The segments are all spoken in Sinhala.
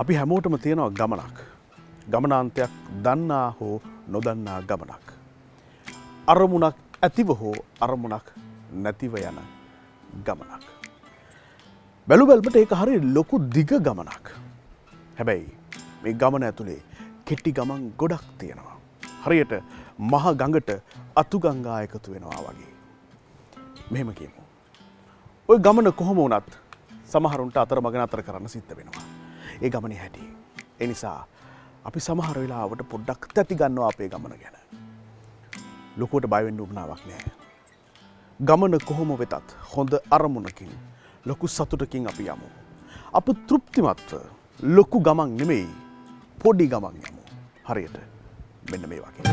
අපි හැමෝටම තියෙනවා ගමනක්. ගමනාන්තයක් දන්නා හෝ නොදන්නා ගමනක්. අරමුණක් ඇතිව හෝ අරමුණක් නැතිව යන ගමනක්. බැලු බැලමට ඒක හරි ලොකු දිග ගමනක්. හැබැයි මේ ගමන ඇතුලේ කෙටි ගමන් ගොඩක් තියෙනවා. හරියට මහ ගඟට අතු ගංගා එකතු වෙනවා වගේ. මෙහෙම කියමු. ওই ගමන කොහොම වුණත් සමහරුන්ට අතරමඟ නතර කරන්න සිද්ධ වෙනවා. ඒ ගමනේ හැටි. ඒ නිසා අපි සමහර වෙලාවට පොඩ්ඩක් තැති ගන්නවා අපේ ගමන ගැන. ලොකුවට බය වෙන්න උවමනාවක් නැහැ. ගමන කොහොම වෙතත් හොඳ අරමුණකින් ලොකු සතුටකින් අපි යමු. අප තෘප්තිමත්ව ලොකු ගමන් නෙමෙයි පොඩි ගමන් යමු. හරියට මෙන්න මේ වගේ.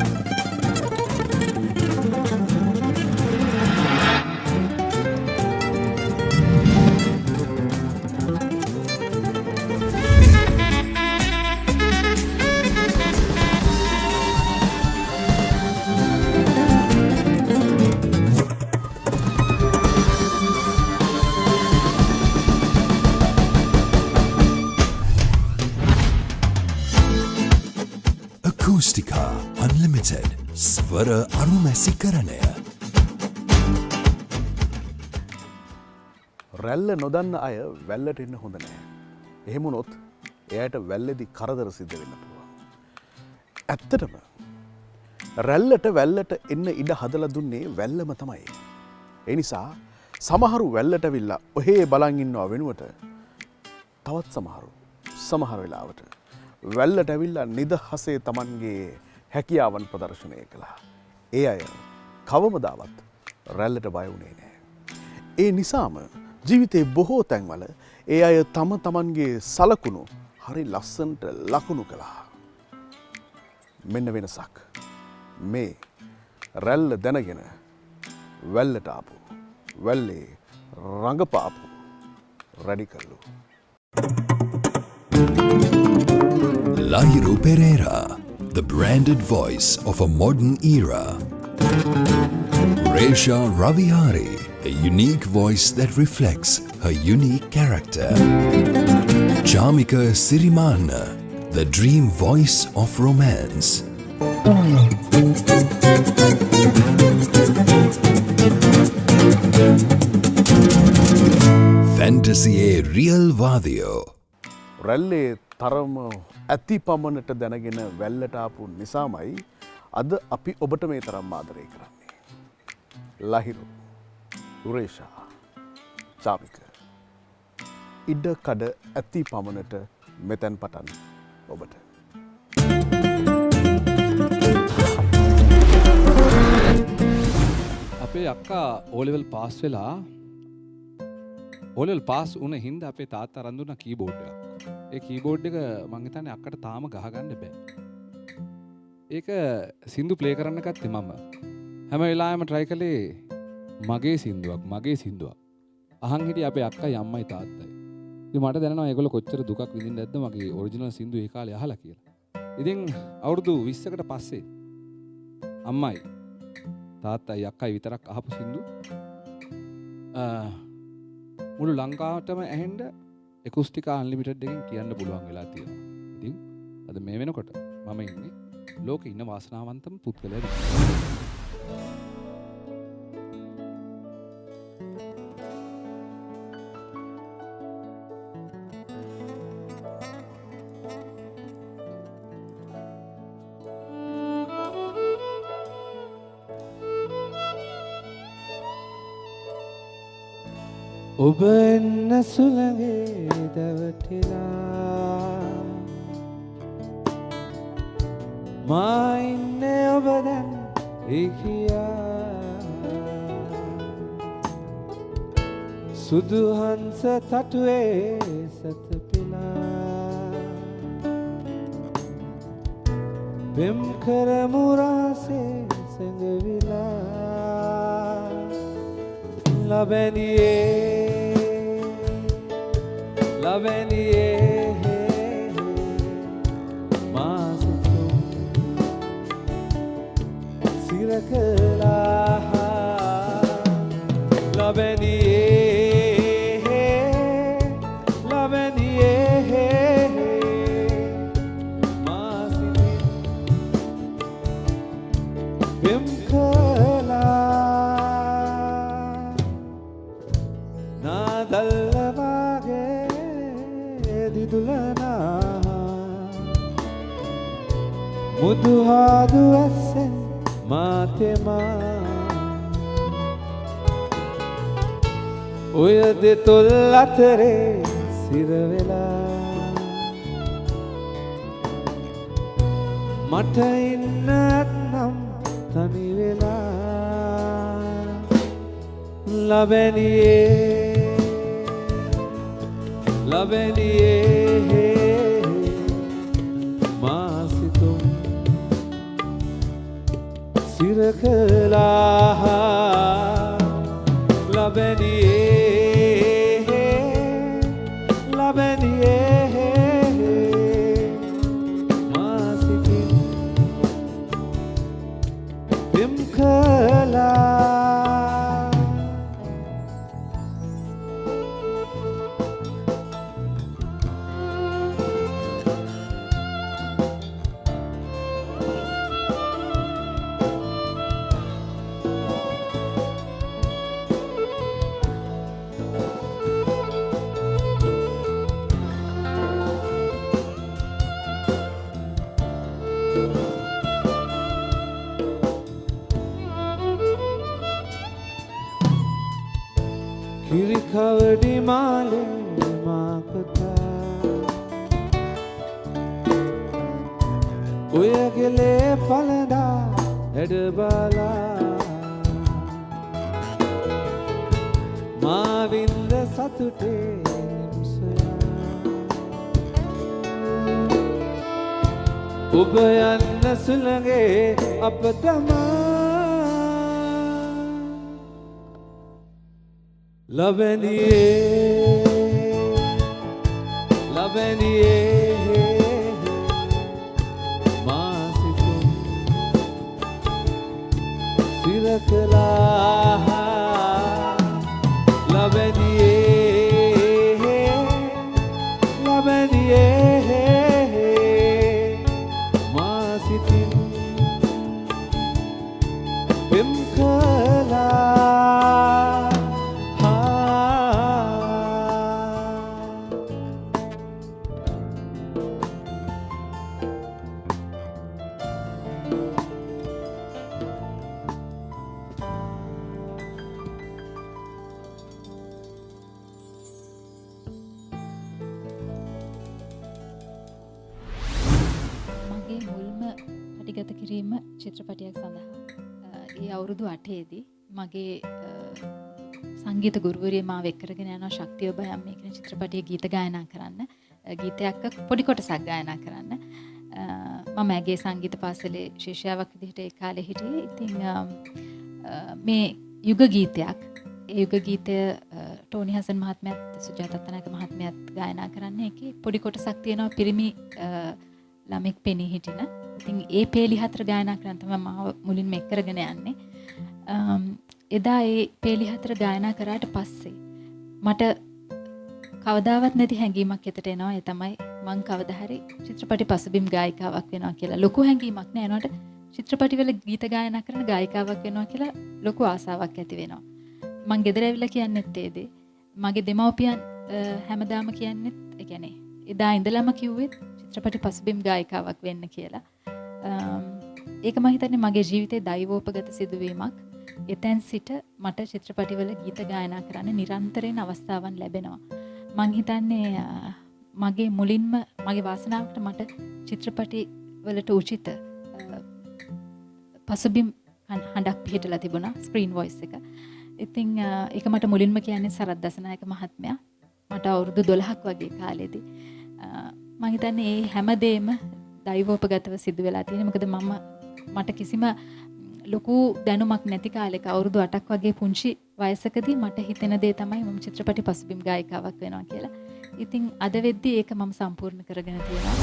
Acoustica Unlimited ස්වර අනුමැසිකරණය. රැල්ල නොදන්න අය වැල්ලට එන්න හොඳ නෑ. එහෙම වුණොත් එයාට වැල්ලේදී කරදර සිද්ධ වෙන්න පුළුවන්. ඇත්තටම රැල්ලට වැල්ලට එන්න ඉඩ හදලා දුන්නේ වැල්ලම තමයි. ඒ නිසා සමහරු වැල්ලට ඇවිල්ලා ඔහේ බලන් ඉන්නව වෙනුවට තවත් සමහර වෙලාවට වැල්ලට ඇවිල්ලා නිදහසේ Tamanගේ හැකියාවන් ප්‍රදර්ශනය කළා. ඒ අය කවමදාවත් රැල්ලට බය වුණේ නැහැ. ඒ නිසාම ජීවිතේ බොහෝ තැන්වල ඒ අය Tamanගේ සලකුණු හරි ලස්සනට ලකුණු කළා. මෙන්න වෙනසක්. මේ රැල්ල දැනගෙන වැල්ලට ආපු වැල්ලේ රඟපාපු රැඩිකල්ලු. Lahiru Pereira, the branded voice of a modern era. Resha Ravihari, a unique voice that reflects her unique character. Chamika Sirimana, the dream voice of romance. Fantasy Real Vadio. රැල්ලේ තරම ඇති පමණට දැනගෙන වැල්ලට ආපු නිසාමයි අද අපි ඔබට මේ තරම් ආදරය කරන්නේ. ලහිරු, උරේෂා, චාමික. ඉඩ කඩ ඇති පමණට මෙතැන් පටන් ඔබට. අපේ අක්කා ඕලෙවල් පාස් වෙලා ඕලෙවල් පාස් වුණ හින්දා අපේ තාත්තා අරන් දුන්නා කීබෝඩ් එකක්. ඒ කීබෝඩ් එක මං හිතන්නේ අක්කට තාම ගහගන්න බෑ. ඒක සින්දු ප්ලේ කරන්න ගත්තේ මම. හැම වෙලාවෙම try කළේ මගේ සින්දුවක්. අහන් හිටියේ අපේ අක්කයි අම්මයි තාත්තයි. ඉතින් මට දැනෙනවා ඒගොල්ලෝ කොච්චර දුකක් විඳින්න නැද්ද මගේ ඔරිජිනල් සින්දු ඒ කාලේ අහලා කියලා. ඉතින් අවුරුදු 20කට පස්සේ අම්මයි තාත්තයි අක්කයි විතරක් අහපු සින්දු මුළු ලංකාවටම ඇහෙන්න Acoustica Unlimited එකෙන් කියන්න පුළුවන් වෙලා තියෙනවා. ඉතින් අද මේ වෙනකොට මම ඉන්නේ ලෝකේ ඉන්න වාසනාවන්තම පුද්ගලයා විදිහට. ඔබ එන්න සුළඟේ දැවටිලා මා ඉන්නේ ඔබ දැන් ඉකියා සුදු හංස තටුවේ සතපිලා පෙම් කරමු රහසේ සැඟවිලා ලබැනියේ මාසිතුම් සිරකලා ලබැනියේ පෙම් කළා නාදල්ලවාගේ දිදුලනා මුදුහාදු ඇස්සෙන් මාතෙමා ඔය දෙතොල් අතරේ සිරවෙලා මට ඉන්න ඇත්නම් තනිවෙලා ලබැනියේ මාසිතුම් සිරකලා ලබැනියේ මාසිතින් පෙම් කළා කිරිකවඩි මාලේ මාකතා ඔය ගෙලේ පලදා හැඩබලා මාවින්ද සතුටේ ඔබ යන්න සුළගේ අප තමා ලබැනියේ මාසිතුම් සිරකලා ලබැනියේ මාසිතින් පෙම් කළා පටිගත කිරීම චිත්‍රපටයක් සඳහා ඒ අවුරුදු 8ේදී මගේ සංගීත ගුරුවරිය මාව එක්කරගෙන යනවා ශක්තිය ඔබ යම් කියන චිත්‍රපටයේ ගීත ගායනා කරන්න ගීතයක් පොඩි කොටසක් ගායනා කරන්න මම ඇගේ සංගීත පාසලේ ශිෂ්‍යාවක් විදිහට ඒ කාලේ හිටියේ. ඉතින් මේ යුග ගීතයක් ඒ යුග ගීතය ටෝනි හසන් මහත්මයාත් සුජාත අත්තනායක මහත්මයාත් ගායනා කරන්නේ. ඒකේ පොඩි කොටසක් තියෙනවා පිරිමි ළමෙක් පෙනී හිටින. ඉතින් ඒ පේලි 4 ගායනා කරන් තමයි මාව මුලින්ම එක් කරගෙන යන්නේ. එදා ඒ පේලි 4 ගායනා කරාට පස්සේ මට කවදාවත් නැති හැඟීමක් හිතට එනවා. ඒ තමයි මං කවදා හරි චිත්‍රපටි පසුබිම් ගායිකාවක් වෙනවා කියලා. ලොකු හැඟීමක් නෑ. ඒනට චිත්‍රපටිවල ගීත ගායනා කරන ගායිකාවක් වෙනවා කියලා ලොකු ආසාවක් ඇති වෙනවා. මං ගෙදර ඇවිල්ලා කියන්නෙත් ඒ දේ. මගේ දෙමව්පියන් හැමදාම කියන්නෙත් ඒ කියන්නේ එදා ඉඳලම කිව්වෙත් චිත්‍රපටි පසුබිම් ගායිකාවක් වෙන්න කියලා. ඒක මම හිතන්නේ මගේ ජීවිතේ දෛවෝපගත සිදුවීමක්. එතෙන් සිට මට චිත්‍රපටිවල ගීත ගායනා කරන්න නිරන්තරයෙන් අවස්ථාවන් ලැබෙනවා. මං හිතන්නේ මගේ මුලින්ම මගේ වාසනාවකට මට චිත්‍රපටි වලට උචිත පසුබිම් හඬක් පිහිටලා තිබුණා ස්ක්‍රීන් වොයිස් එක. ඉතින් ඒක මට මුලින්ම කියන්නේ සරත් දසනායක මහත්මයා. මට අවුරුදු 12ක් වගේ කාලෙදී මම හිතන්නේ මේ හැමදේම දෛවෝපගතව සිදු වෙලා තියෙනවා. මොකද මට කිසිම ලොකු දැනුමක් නැති කාලෙක අවුරුදු 8ක් වගේ පුංචි වයසකදී මට හිතෙන දේ තමයි මම චිත්‍රපටි පසුබිම් ගායිකාවක් වෙනවා කියලා. ඉතින් අද වෙද්දී ඒක මම සම්පූර්ණ කරගෙන තියෙනවා.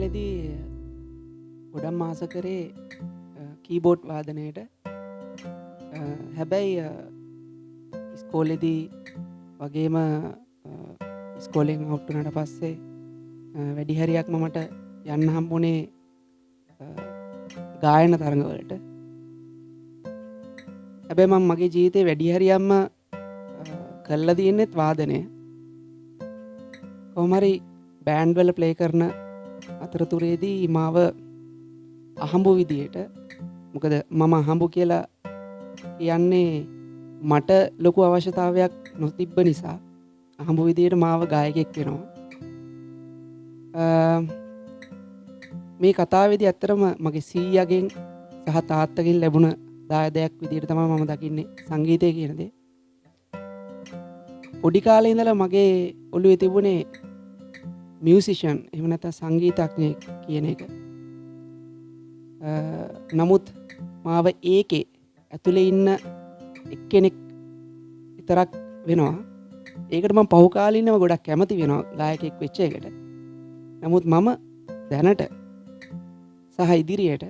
කාලෙදී ගොඩක් මාස කරේ කීබෝඩ් වාදනයට. හැබැයි ඉස්කෝලෙදී වගේම ඉස්කෝලෙන් අවුට් වුණාට පස්සේ වැඩි හරියක්ම මට යන්න හම්බුනේ ගායන තරඟවලට. හැබැයි මම මගේ ජීවිතේ වැඩි හරියක්ම කරලා තියෙන්නේත් වාදනය. කොහොම හරි බෑන්ඩ් වල ප්ලේ කරන අතරතුරේදී මාව අහඹු විදියට, මොකද මම අහඹු කියලා කියන්නේ මට ලොකු අවශ්‍යතාවයක් නොතිබ්බ නිසා අහඹු විදියට මාව ගායකයෙක් වෙනවා. මේ කතාවේදී ඇත්තටම මගේ සීයාගෙන් සහ තාත්තගෙන් ලැබුණ දායදයක් විදියට තමයි මම දකින්නේ සංගීතය කියන දේ. පොඩි කාලේ ඉඳලා මගේ ඔළුවේ තිබුණේ මියුසිෂන්, එහෙම නැත්නම් සංගීතඥයෙක් කියන එක. නමුත් මාව ඒකේ ඇතුලේ ඉන්න එක්කෙනෙක් විතරක් වෙනවා. ඒකට මම පහු කාලිනව ගොඩක් කැමති වෙනවා ගායකයෙක් වෙච්ච එකට. නමුත් මම දැනට සහ ඉදිරියට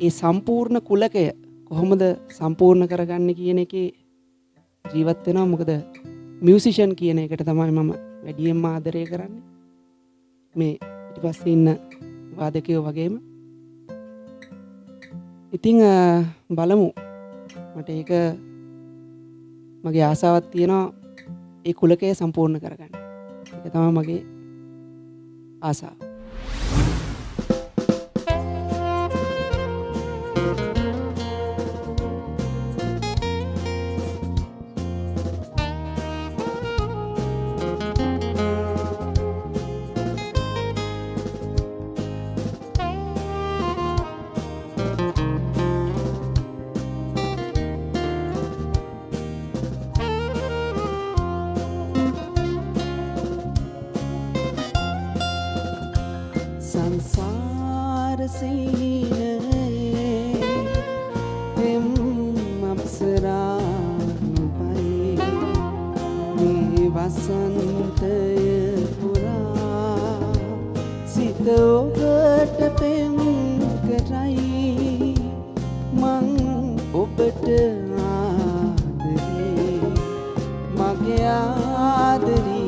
ඒ සම්පූර්ණ කුලකය කොහොමද සම්පූර්ණ කරගන්නේ කියන එකේ ජීවත් වෙනවා. මොකද මියුසිෂන් කියන එකට තමයි මම වැඩියෙන්ම ආදරය කරන්නේ. මේ ඊටපස්සේ ඉන්න වාදකයෝ වගේම. ඉතින් බලමු. මට ඒක මගේ ආසාවක් තියෙනවා ඒ කුලකය සම්පූර්ණ කරගන්න. ඒක තමයි මගේ ආසාව. संसार सीने हिम अप्सरा नुपाई මේ වසන්තය පුරා සිත ඔබට පෙම් කරයි මං ඔබට ආදරේ මගේ ආදරේ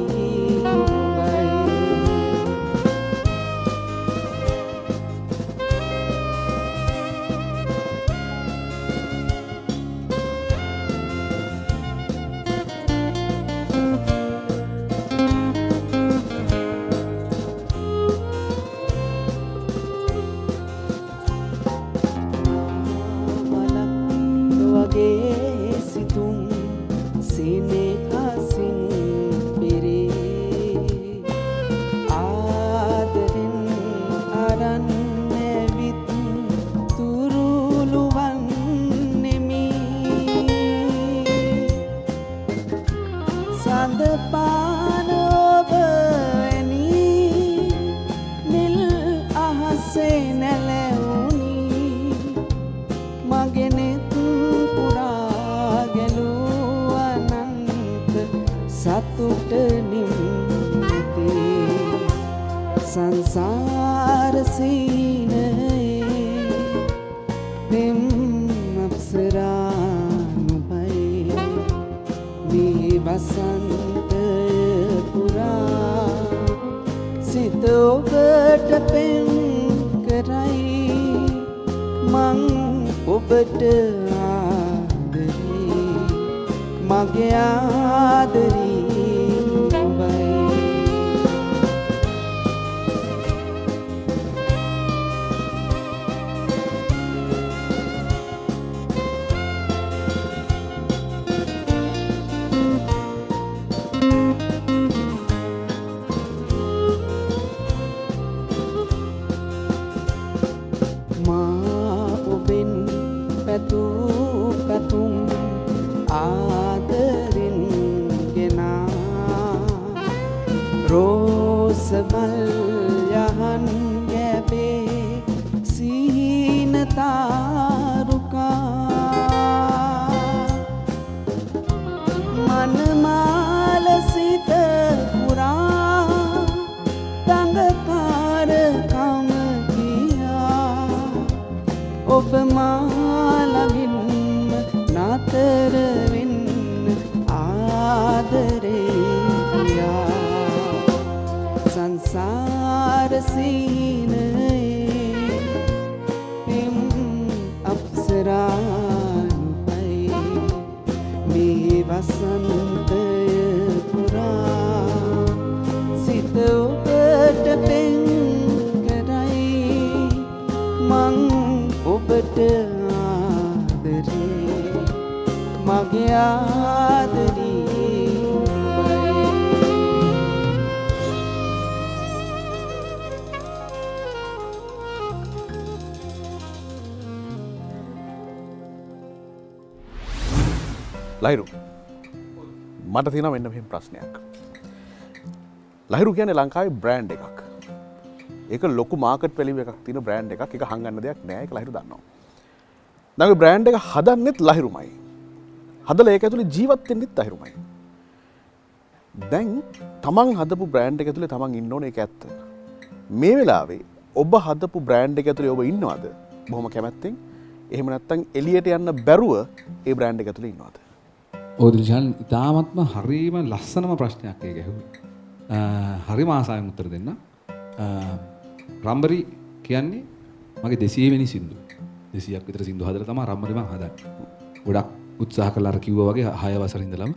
संसार सीने हिम अप्सरा नुपाई මේ වසන්තය පුරා සිත ඔබට පෙම් කරයි මං ඔබට ආදරේ මගේ ආදරේ පැතුම් ආදරෙන් ගෙනා රෝසමල් යහන් ගැබේ සීන තාරුකා මනමාල සිත පුරා තඟකාර සීනයේ එම් අප්සරානුයි මේ වසන්තය පුරා සිත ඔබට පෙන් කරයි මං ඔබට ආදරේ මගේ ආදරී ලහිරු මට තියෙනවා මෙන්න මෙහෙම ප්‍රශ්නයක්. ලහිරු කියන්නේ ලංකාවේ බ්‍රෑන්ඩ් එකක්. ඒක ලොකු මාකට් වැලියු එකක් තියෙන බ්‍රෑන්ඩ් එකක්. ඒක හංගන්න දෙයක් නෑ. ඒක ලහිරු දන්නවා. දැන් ඔය බ්‍රෑන්ඩ් එක හදන්නෙත් ලහිරුමයි. හදලා ඒක ඇතුලේ ජීවත් වෙන්නෙත් ලහිරුමයි. දැන් තමන් හදපු බ්‍රෑන්ඩ් එක ඇතුලේ තමන් ඉන්න ඕනේ ඒක ඇත්ත. මේ වෙලාවේ ඔබ හදපු බ්‍රෑන්ඩ් එක ඇතුලේ ඔබ ඉන්නවද? බොහොම කැමැත්තෙන්. එහෙම නැත්නම් එළියට යන්න බැරුව ඒ බ්‍රෑන්ඩ් එක ඇතුලේ ඉන්නවද? ඕදිල්ෂන් ඉතාමත්ම හරිම ලස්සනම ප්‍රශ්නයක් ඒ ගැහුවේ. හරිම ආසාවෙන් උත්තර දෙන්න. රම්බරි කියන්නේ මගේ 200 වෙනි සින්දුව. 200ක් විතර සින්දු හදලා තමයි රම්බරි මම හදන්නේ. ගොඩක් උත්සාහ කළා අර කිව්වා වගේ 6 වසර ඉඳලම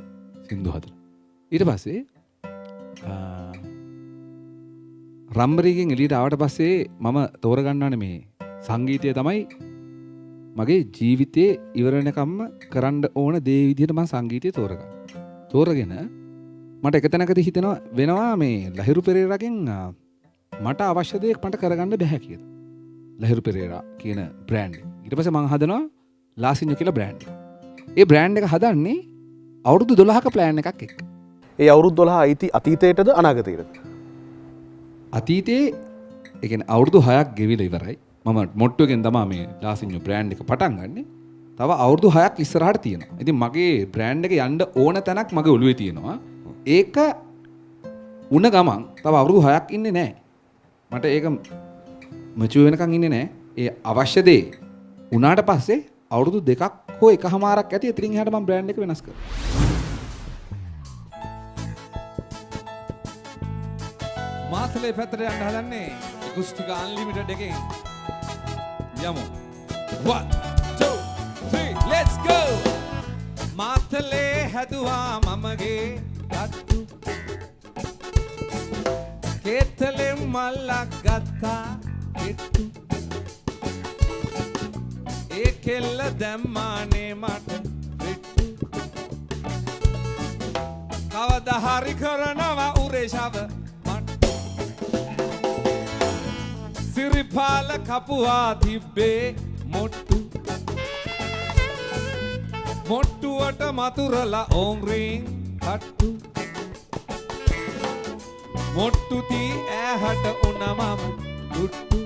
සින්දු හදලා. ඊට පස්සේ රම්බරිගෙන් එළියට ආවට පස්සේ මම තෝරගන්නවනේ මේ සංගීතය තමයි මගේ ජීවිතේ ඉවර වෙනකම්ම කරන්න ඕන දේ විදිහට මම සංගීතය තෝරගෙන මට එක තැනකදී හිතෙනවා වෙනවා මේ ලහිරු පෙරේරාගෙන් මට අවශ්‍ය දේ මට කරගන්න බැහැ කියලා. ලහිරු පෙරේරා කියන බ්‍රෑන්ඩ් එක. ඊට පස්සේ මම හදනවා ලාසින්ජෝ කියලා බ්‍රෑන්ඩ් එක. ඒ බ්‍රෑන්ඩ් එක හදන්නේ අවුරුදු 12ක ප්ලෑන් එකක් එක්ක. ඒ අවුරුදු 12 අතීතයටද අනාගතයටද? අතීතයේ ඒ කියන්නේ අවුරුදු 6ක් ගෙවිලා ඉවරයි. මම මොට්ටුවකින් තමයි මේ ලාසින්ජෝ බ්‍රෑන්ඩ් එක පටන් ගන්නෙ. තව අවුරුදු 6ක් ඉස්සරහට තියෙනවා. ඉතින් මගේ බ්‍රෑන්ඩ් එක යන්න ඕන තැනක් මගේ ඔළුවේ තියෙනවා. ඒක උණ ගමන් තව අවුරුදු 6ක් ඉන්නේ නැහැ. මට ඒක මචුව වෙනකන් ඉන්නේ නැහැ. ඒ අවශ්‍ය දේ උනාට පස්සේ අවුරුදු 2ක් හෝ එකමාරක් ඇති. එතනින් එහාට මම බ්‍රෑන්ඩ් එක වෙනස් කරනවා. මාතලේ පැත්තට යන්න හදන්නේ කුස්ටික අන්ලිමිටඩ් එකෙන්. යමු. 1 2 3 let's go. මාතලේ හැදුවා මමගේ ගත්තු. කේතලේ මල්ලක් ගත්තා කිට්ටු. ඒ කෙල්ල දැම්මානේ මට පිට්ටු. කවදා හරි කරනවා උරේෂව සිරිපාල කපුවා තිබ්බේ මොට්ටු. මොට්ටුවට මතුරලා ඕංරින් කට්ටු. මොට්ටුති ඈහට උනමම දුට්ටු.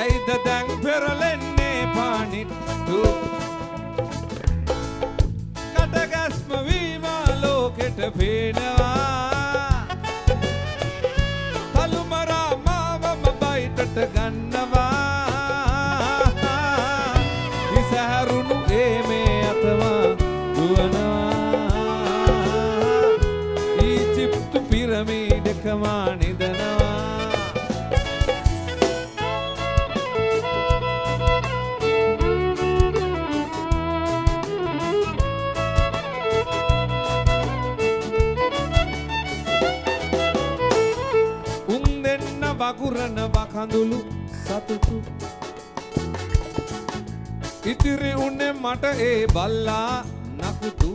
ඇයිද දැන් පෙරලෙන්නේ පානිට්ටු. කටගැස්ම වීම ලෝකෙට පේනවා. ගන්නවා ඉසහරුණු ඒමේ අතවා දුවනවා. ඊජිප්තු පිරමීඩකම නිදනවා. උන් දෙන්න වගුරන වකඳුළු සතුටු. ඉතිරි උන්නේ මට ඒ බල්ලා නකුතු.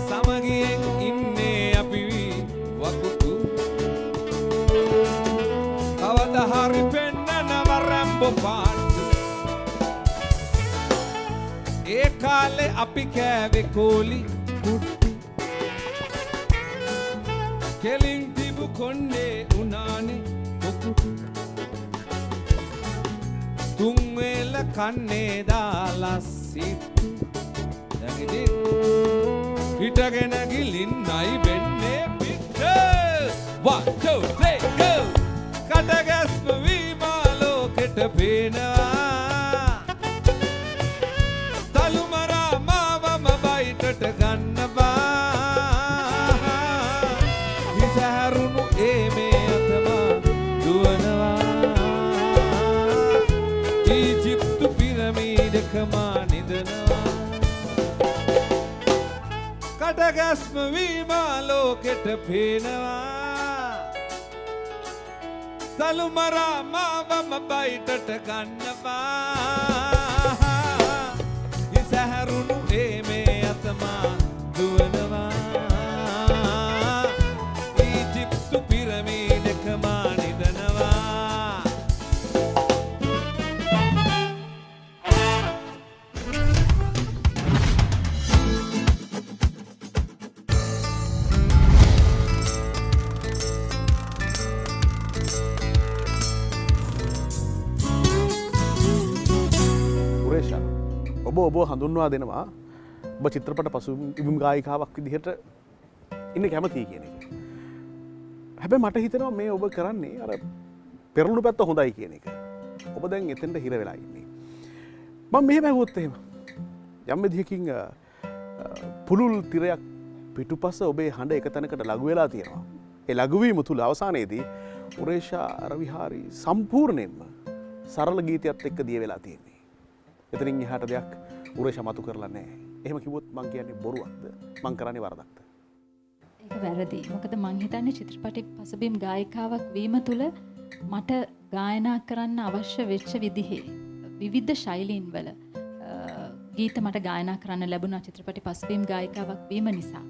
සමගියෙන් ඉන්නේ අපි වකුතු. කවදා හරි පෙන්නනව රැම්බෝ පාට්ටු. ඒ කාලේ අපි කෑවේ කෝලි කුට්ටු. කෙලින් තිබු කොන්නේ උනානේ පොකුටු. තුන්වේල කන්නේ දාලා සිට්ටු. හිටගෙන ගිලින්නයි වෙන්නේ පිට. 1 2 3 go. කටගැස්ම වීම ලෝකෙට පේනවා. තලුමරා මාවම බයිටට ගන්නවා. හටගැස්ම වීම ලෝකෙට පේනවා තලු මරා මාවම බයිටට ගන්නවා ඉසහැරුණු මේ අතමා දුවනවා ඊජිප්තු පිරමීඩක මා නිදනවා ඔබ හඳුන්වා දෙනවා ඔබ චිත්‍රපට පසුබිම් ගායිකාවක් විදිහට ඉන්න කැමතියි කියන එක. හැබැයි මට හිතෙනවා මේ ඔබ කරන්නේ අර පෙරළුණු පැත්ත හොඳයි කියන එක. ඔබ දැන් එතෙන්ට හිර වෙලා ඉන්නේ. මම මෙහෙම ඇහුවොත් එහෙම යම් විදිහකින් පුලුල් තිරයක් පිටුපස ඔබේ හඬ එක තැනකට ලඝු වෙලා තියෙනවා. ඒ ලඝු වීම තුල අවසානයේදී උරේෂා රවිහාරි සම්පූර්ණයෙන්ම සරල ගීතයත් එක්ක දිය වෙලා තියෙන්නේ. එතනින් එහාට දෙයක් උරේෂා මතු කරලා නැහැ. එහෙම කිව්වොත් මං කියන්නේ බොරුවක්ද? මං කරන්නේ වරදක්ද? ඒක වැරදි. මොකද මං හිතන්නේ චිත්‍රපටි පසුබිම් ගායිකාවක් වීම තුළ මට ගායනා කරන්න අවශ්‍ය වෙච්ච විදිහේ විවිධ ශෛලීන් වල ගීත මට ගායනා කරන්න ලැබුණා චිත්‍රපටි පසුබිම් ගායිකාවක් වීම නිසා.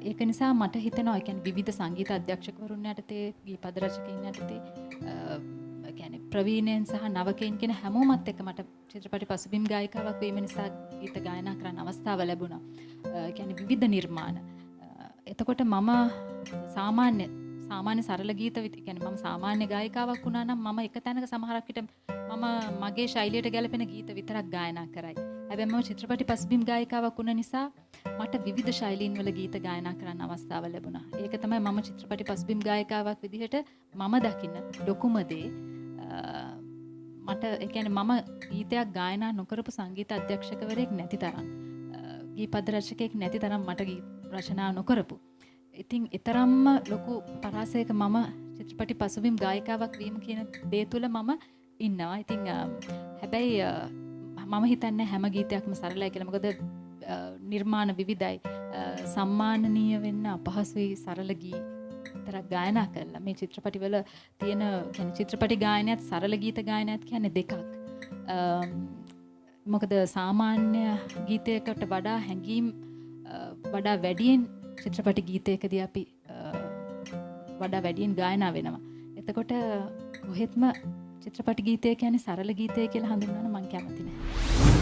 ඒක නිසා මට හිතෙනවා ඒ කියන්නේ විවිධ සංගීත අධ්‍යක්ෂකවරුන් යටතේ ගීපද රචකයින් යටතේ කියන්නේ ප්‍රවීණයන් සහ නවකයින් කියන හැමෝමත් එක්ක මට චිත්‍රපටි පසුබිම් ගායිකාවක් වීම නිසා ගීත ගායනා කරන්න අවස්ථාව ලැබුණා. කියන්නේ විවිධ නිර්මාණ. එතකොට මම සාමාන්‍ය සරල ගීත කියන්නේ මම සාමාන්‍ය ගායිකාවක් වුණා නම් මම එක තැනක සමහරක් විට මම මගේ ශෛලියට ගැලපෙන ගීත විතරක් ගායනා කරයි. හැබැයි මම චිත්‍රපටි පසුබිම් ගායිකාවක් වුණ නිසා මට විවිධ ශෛලීන් වල ගීත ගායනා කරන්න අවස්ථාව ලැබුණා. ඒක තමයි මම චිත්‍රපටි පසුබිම් ගායිකාවක් විදිහට මම දකින ලොකුම දේ. මට ඒ කියන්නේ මම ගීතයක් ගායනා නොකරපු සංගීත අධ්‍යක්ෂකවරයෙක් නැති තරම් ගීපද රචකයෙක් නැති තරම් මට ගීත රචනා නොකරපු. ඉතින් ඊතරම්ම ලොකු පරාසයක මම චිත්‍රපටි පසුබිම් ගායිකාවක් වීම කියන දේ තුල මම ඉන්නවා. ඉතින් හැබැයි මම හිතන්නේ හැම ගීතයක්ම සරලයි කියලා. මොකද නිර්මාණ විවිධයි. සම්මානනීය වෙන්න අපහසුයි සරල ගී විතරක් ගායනා කරලා. මේ චිත්‍රපටිවල තියෙන කියන්නේ චිත්‍රපටි ගායනයත් සරල ගීත ගායනයත් කියන්නේ දෙකක්. මොකද සාමාන්‍ය ගීතයකට වඩා හැඟීම් වඩා වැඩියෙන් චිත්‍රපටි ගීතයකදී අපි වඩා වැඩියෙන් ගායනා වෙනවා. එතකොට කොහෙත්ම චිත්‍රපටි ගීතය කියන්නේ සරල ගීතය කියලා හඳුන්වන්න මම කැමති නැහැ.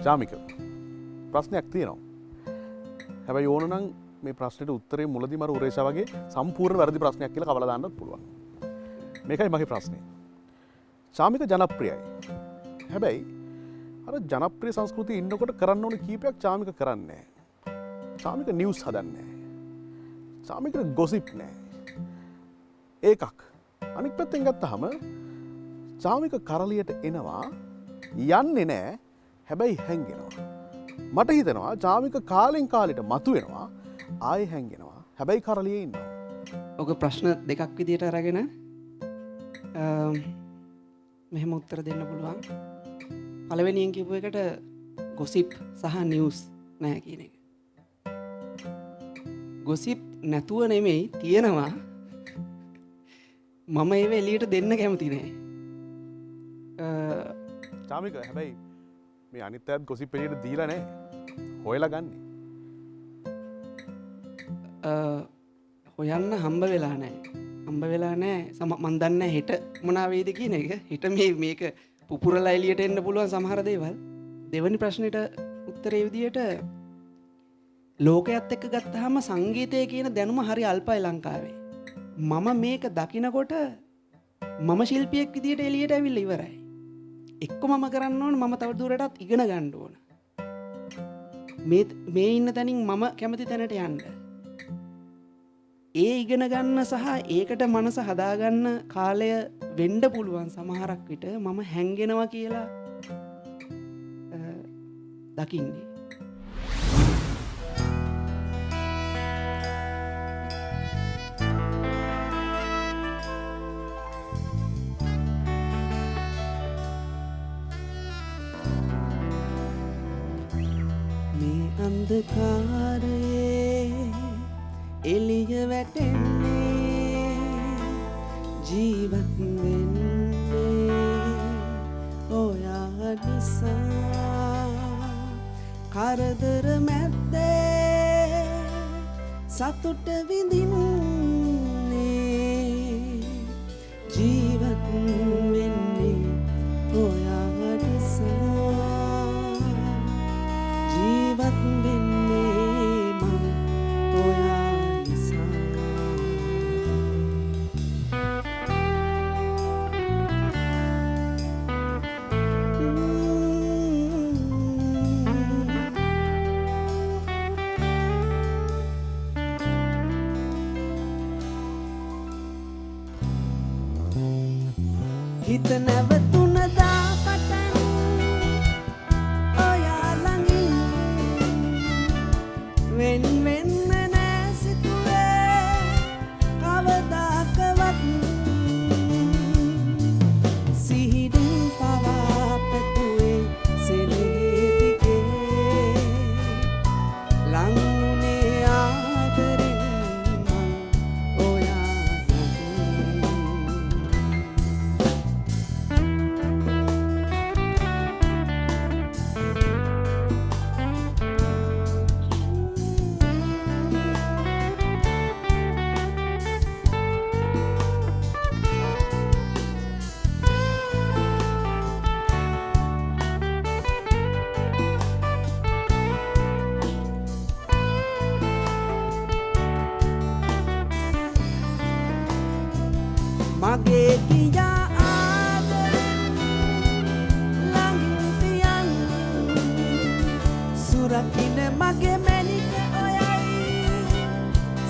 ජාමික ප්‍රශ්නයක් තියෙනවා. හැබැයි ඕන නම් මේ ප්‍රශ්නෙට උත්තරේ මුලදී මර උරේෂා වගේ සම්පූර්ණ වැරදි ප්‍රශ්නයක් කියලා කවලා දාන්නත් පුළුවන්. මේකයි මගේ ප්‍රශ්නේ. ජාමික ජනප්‍රියයි. හැබැයි අර ජනප්‍රිය සංස්කෘතිය ඉන්නකොට කරන්න ඕන කීපයක් ජාමික කරන්නේ නැහැ. ජාමික නිවුස් හදන්නේ නැහැ. ජාමිකට ගොසිප් නැහැ. ඒකක්. අනිත් පැත්තෙන් ගත්තාම ජාමික කරලියට එනවා යන්නේ නැහැ. හැබැයි හැංගෙනවා. මට හිතෙනවා ජාමික කාලෙන් කාලෙට මතුවෙනවා ආයෙ හැංගෙනවා. හැබැයි කරලියේ ඉන්නවා. ඔක ප්‍රශ්න දෙකක් විදියට අරගෙන මෙහෙම උත්තර දෙන්න පුළුවන්. පළවෙනියෙන් කිව්ව එකට ගොසිප් සහ නිවුස් නැහැ කියන එක. ගොසිප් නැතුව නෙමෙයි තියෙනවා. මම ඒව එළියට දෙන්න කැමති නෑ. ජාමික හැබැයි මේ අනිත් අයත් ගොසිප් එළියට දීලා නැහැ. හොයලා ගන්න. හොයන්න හම්බ වෙලා නැහැ. හම්බ වෙලා නැහැ. මන් දන්නේ හෙට මොනවා වෙයිද කියන එක. හෙට මේක පුපුරලා එළියට එන්න පුළුවන් සමහර දේවල්. දෙවෙනි ප්‍රශ්නෙට උත්තරේ විදියට ලෝකයේත් එක්ක ගත්තාම සංගීතය කියන දැනුම හරි අල්පයි ලංකාවේ. මම මේක දකිනකොට මම ශිල්පියෙක් විදියට එළියට ඇවිල්ලා ඉවරයි. එක්ක මම කරන්න ඕන මම තව දුරටත් ඉගෙන ගන්න ඕන. මේ ඉන්න තැනින් මම කැමති තැනට යන්න. ඒ ඉගෙන ගන්න සහ ඒකට මනස හදාගන්න කාලය වෙන්න පුළුවන් සමහරක් විට මම හැංගෙනවා කියලා දකින්නේ. අන්ධකාරයේ එළිය වැටෙන්නේ ජීවත් වෙන්නේ ඔයා නිසා කරදර මැද්දේ සතුට විඳින්නේ ජීවත් වෙන්නේ ඔයා නිසා ජීවත් වෙන්නේ මම ඔයා නිසා. හිත නැවතුන දාපටන් ඔයා ළඟින් වෙන් වෙන්න නෑ සිතුවේ කවදාකවත් සිහිඩින් පවා පැතුවේ සෙනෙහේ දිගේ ලං වුණේ ආදරෙන්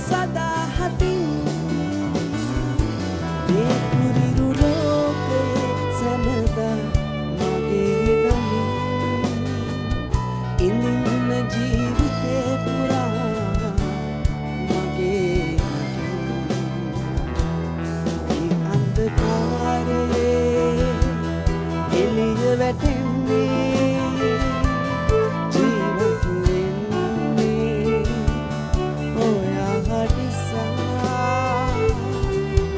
සදා හතින් මේ කුරිරු ලෝකයේ සැනදා මගේ දමින් ඉඳින්න ජීවිතේ පුරා මගේ මේ අන්ධකාරයේ එළිය වැටෙන්නේ ජීවත් වෙන්නේ ඔයා නිසා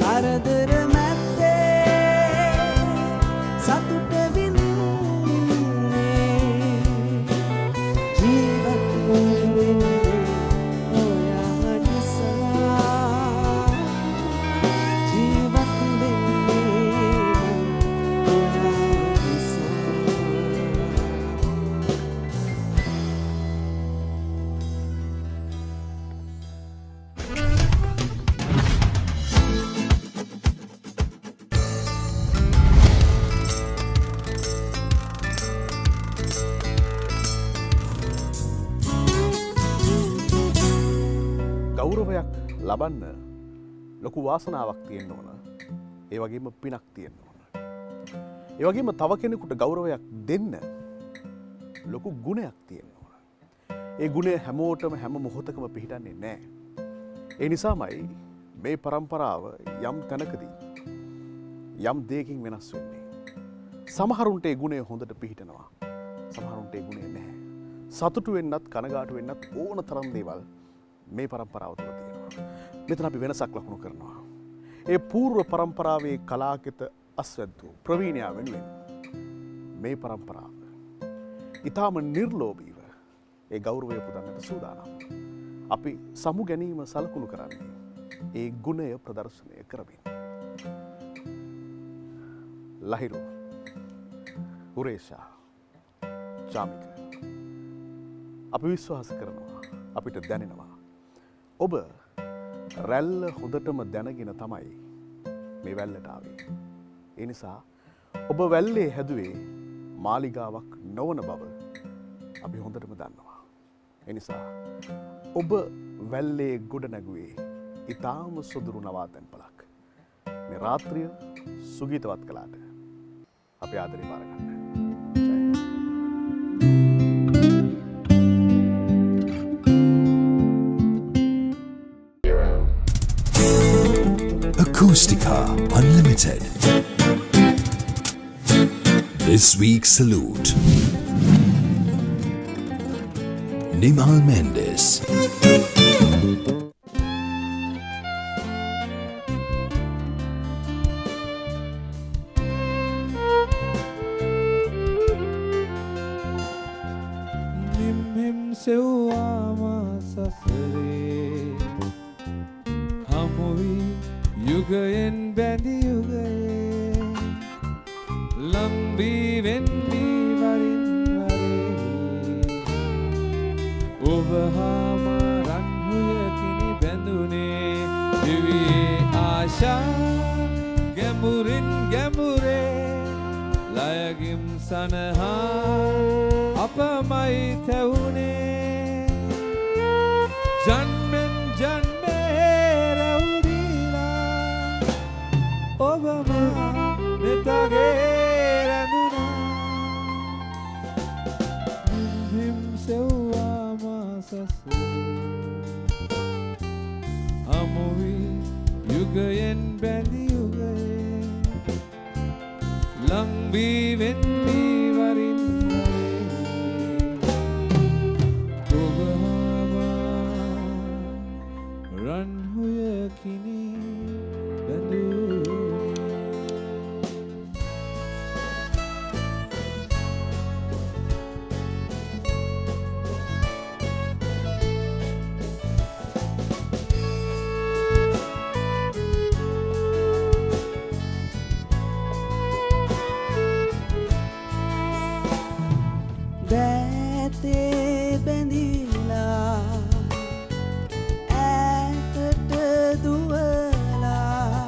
කරදර මැද්දේ සතුට විඳින්නේ ජීවත් වෙන්නේ ඔයා නිසා ජීවත් වෙන්නේ ඔයා නිසා ගෞරවයක් ලබන්න ලොකු වාසනාවක් තියෙන්න ඕන. ඒ වගේම පිනක් තියෙන්න ඕන. ඒ වගේම තව කෙනෙකුට ගෞරවයක් දෙන්න ලොකු ගුණයක් තියෙන්න ඕන. ඒ ගුණය හැමෝටම හැම මොහොතකම පිහිටන්නේ නැහැ. ඒ නිසාමයි මේ પરම්පරාව යම් තැනකදී යම් දෙයකින් වෙනස් වෙන්නේ. සමහරුන්ට ඒ ගුණය හොඳට පිහිටනවා. සමහරුන්ට ඒ ගුණය නැහැ. සතුටු වෙන්නත් කනගාටු වෙන්නත් ඕන තරම් දේවල් මේ પરම්පරාව තුළ තියෙනවා. මෙතන අපි වෙනසක් ලකුණු කරනවා. ඒ పూర్ව પરම්පරාවේ කලාකිත අස්වැද්දු ප්‍රවීණයා වෙනුවෙන් මේ પરම්පරාව ඊටම නිර්ලෝභීව ඒ ගෞරවය පුදන්නට සූදානම්. අපි සමු ගැනීම සලකුණු කරන්නේ ඒ ගුණය ප්‍රදර්ශනය කරමින්. ලහිරු, උරේෂා, ජාමික, අපි විශ්වාස කරනවා, අපිට දැනෙනවා ඔබ රැල්ල හොඳටම දැනගෙන තමයි මේ වැල්ලට ආවේ. ඒ නිසා ඔබ වැල්ලේ හැදුවේ මාලිගාවක් නොවන බව අපි හොඳටම දන්නවා. ඒ නිසා ඔබ වැල්ලේ ගොඩ නැගුවේ ඊටාම සොදුරු නවාතැන් පලක්. මේ රාත්‍රිය සුගීතවත් කළාට අපි ආදරේ බාර ගන්න. Acoustica Unlimited. This week's salute. Nimal Mendes. නිම්හෙම් සෙව්වාම සසරේ හමුවී යුගයෙන් බැඳි යුගයේ ලම්බී වෙන්වී වරින් වරේ ඔබ හාම රන්හුයකිනි බැඳුනේ දිවියේ ආශා ගැඹුරින් ගැඹුරේ ලයගිම් සනහා අපමයි තැවුනේ ජන්මෙන් ජන්මේ රැවුදීලා ඔබම නෙතගේ රැඳුනා නිම්හිම් සෙව්වාම සසරේ හමුවී යුගයෙන් බැඳි යුගයේ ලංවී වෙන්වී වරින් රන්හුයකිනි බැඳූ දැතේ බැඳිලා ඈතට දුවලා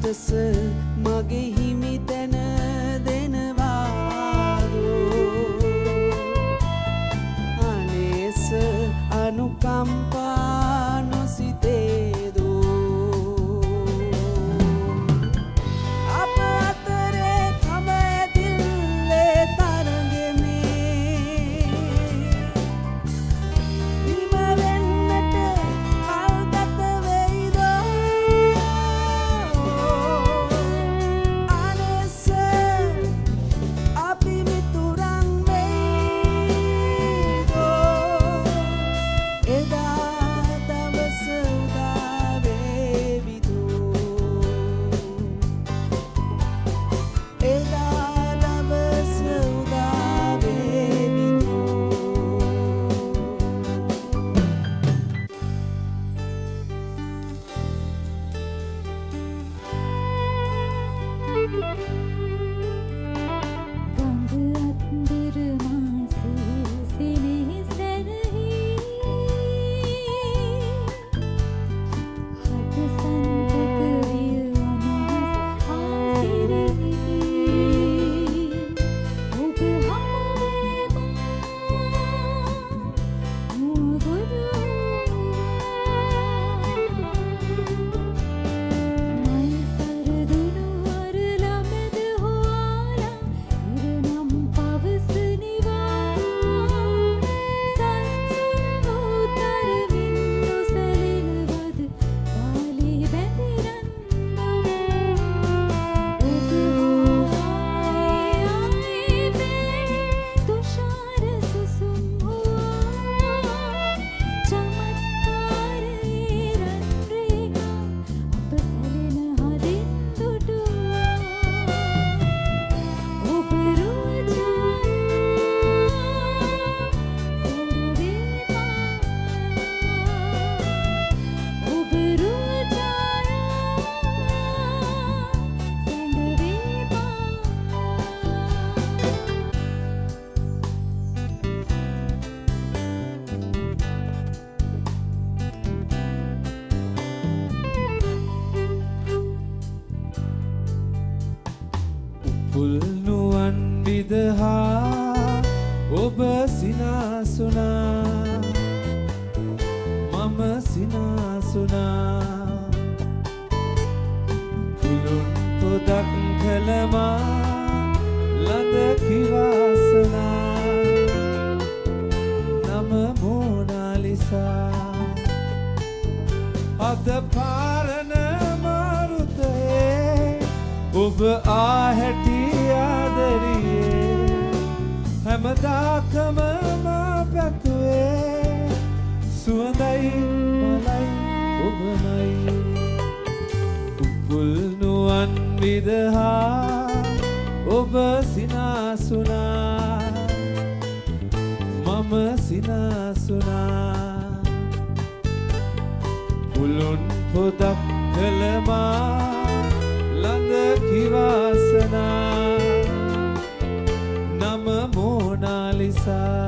අදස මගේ හිමි තැන දෙනවාදෝ අනේස අනුකම්පා නොසිතේදෝ අප අතරේ කම ඇදිල්ලේ තරගෙමේ නිම වෙන්නට කල්ගත වෙයිදෝ අනේස අපි මිතුරන් වෙයිදෝ එදා දවස උදා වේවිදෝ එදා දවස උදා වේවිදෝ ගඟ අත්දිර මාසේ සිනෙහිසැනෙහි හට සන්තක විය අනහස් ආසිරෙහි ඔබ හමුවේම නුවගුරු මයි සරදුණු අර ළමද හොයාලා ඉරනම් පවසනිවා සංසුන් වූ තරමින් නොසැලෙනවද වාලේ බැඳිරන්දෝ ඔබ ආයේ මේ තුෂාර සුසුම් හොයා චමත්කාරයේ රන් රේඛා අප සැලෙන හදින් දුටුවා ඔබ රුව ඡායා ඔබ රුව පුල්නුවන් විදහා ඔබ සිනාසුනා මම සිනාසුනා පුළුන් පොදක් කළමා ලද කිවාසනා නම මෝනාලිසා අද පාරණ මාරුතේ ඔබ ආහැටි ආදරියේ හැමදාකම මා පැතුවේ සුවඳයි මලයි ඔබමයි උපුල් නුවන් විදහා ඔබ සිනාසුනා මම සිනාසුනා පුළුන් පොදක් කළමා ලඳ කිවාසනා නම මෝනාලිසා